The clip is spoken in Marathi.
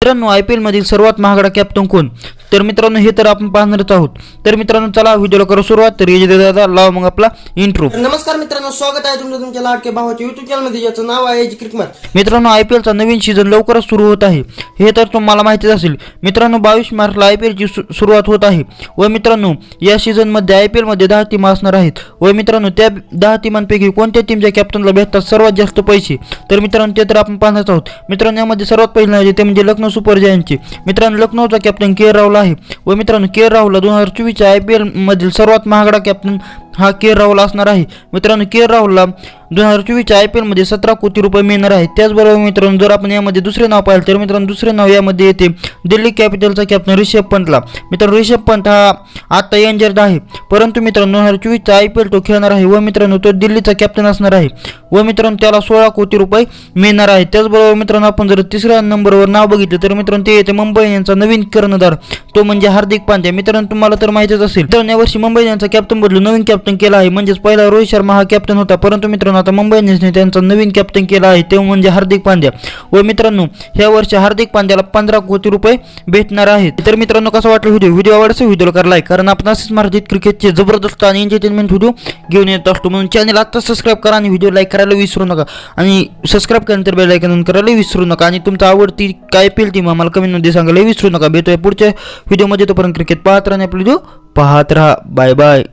मित्रांनो IPL मधील सर्वात महागडा कॅप्टन कोण? तर मित्रांनो हे तर आपण पाहणारच आहोत. तर मित्रांनो चला व्हिडिओला करू सुरुवात. तर ये दादा लाव मग आपला इंट्रो. नमस्कार मित्रांनो, स्वागत आहे तुमच्या लाडके भावाच्या युट्यूब चॅनल मध्ये, ज्याचं नाव आहे क्रिकेट. मित्रांनो IPL चा नवीन सीझन लवकरच सुरू होत आहे, हे तर तुम्हाला माहितीच असेल. मित्रांनो 22 मार्चला IPL ची सुरुवात होत आहे व मित्रांनो या सीझन मध्ये IPL मध्ये 10 टीम असणार आहेत व मित्रांनो त्या 10 टीमांपैकी कोणत्या टीमच्या कॅप्टनला भेटतात सर्वात जास्त पैसे? तर मित्रांनो ते तर आपण पाहणार आहोत. मित्रांनो यामध्ये सर्वात पहिले ते म्हणजे लखनौ सुपर जायंटचे. मित्रांनो लखनौचा कॅप्टन के राहुल आहे व मित्रांनो के राहुलला 2024च्या IPL मधील सर्वात महागडा कॅप्टन हा के राहुल असणार आहे. मित्रांनो के राहुलला 2024च्या IPL मध्ये 17 कोटी रुपये मिळणार आहेत. त्याचबरोबर मित्रांनो जर आपण यामध्ये दुसरे नाव पाहिलं तर मित्रांनो दुसरे नाव यामध्ये येते दिल्ली कॅपिटलचा कॅप्टन ऋषभ पंतला. मित्रांनो ऋषभ पंत हा आता इंजर्ड आहे, परंतु मित्रांनो 2024चा IPL तो खेळणार आहे व मित्रांनो तो दिल्लीचा कॅप्टन असणार आहे व मित्रांनो त्याला 16 कोटी रुपये मिळणार आहेत. त्याचबरोबर मित्रांनो आपण जर तिसऱ्या नंबरवर नाव बघितलं तर मित्रांनो ते येते मुंबई इंडियन्सचा नवीन कर्णधार, तो म्हणजे हार्दिक पांड्या. मित्रांनो तुम्हाला तर माहितीच असेल, तर यावर्षी मुंबई इंडियन्सचा कॅप्टन बदलून नवीन कॅप्टन केला आहे. म्हणजेच पहिला रोहित शर्मा हा कॅप्टन होता, परंतु मित्रांनो आता मुंबई इंडियन्सने त्यांचा नवीन कॅप्टन केला आहे, ते म्हणजे हार्दिक पांड्या. व मित्रांनो ह्या वर्षी हार्दिक पांड्याला 15 कोटी रुपये भेटणार आहेत. तर मित्रांनो कसं वाटलं व्हिडिओ आवडला व्हिडिओला करा लाईक, कारण आपण असेच मराठीत क्रिकेटचे जबरदस्त आणि एंटरटेनमेंट व्हिडिओ घेऊन येत असतो. म्हणून चॅनल आता सबस्क्राईब करा आणि व्हिडिओ लाईक करायला विसरू नका आणि सबस्क्राईब केल्यानंतर बेल आयकॉन करायला विसरू नका आणि तुमचा आवडती काय IPL टीम आम्हाला कमेंटमध्ये सांगायला विसरू नका. भेटूया पुढच्या व्हिडिओमध्ये. तोपर्यंत क्रिकेट पाहत राहा, आपला व्हिडिओ पाहत राहा. Bye bye.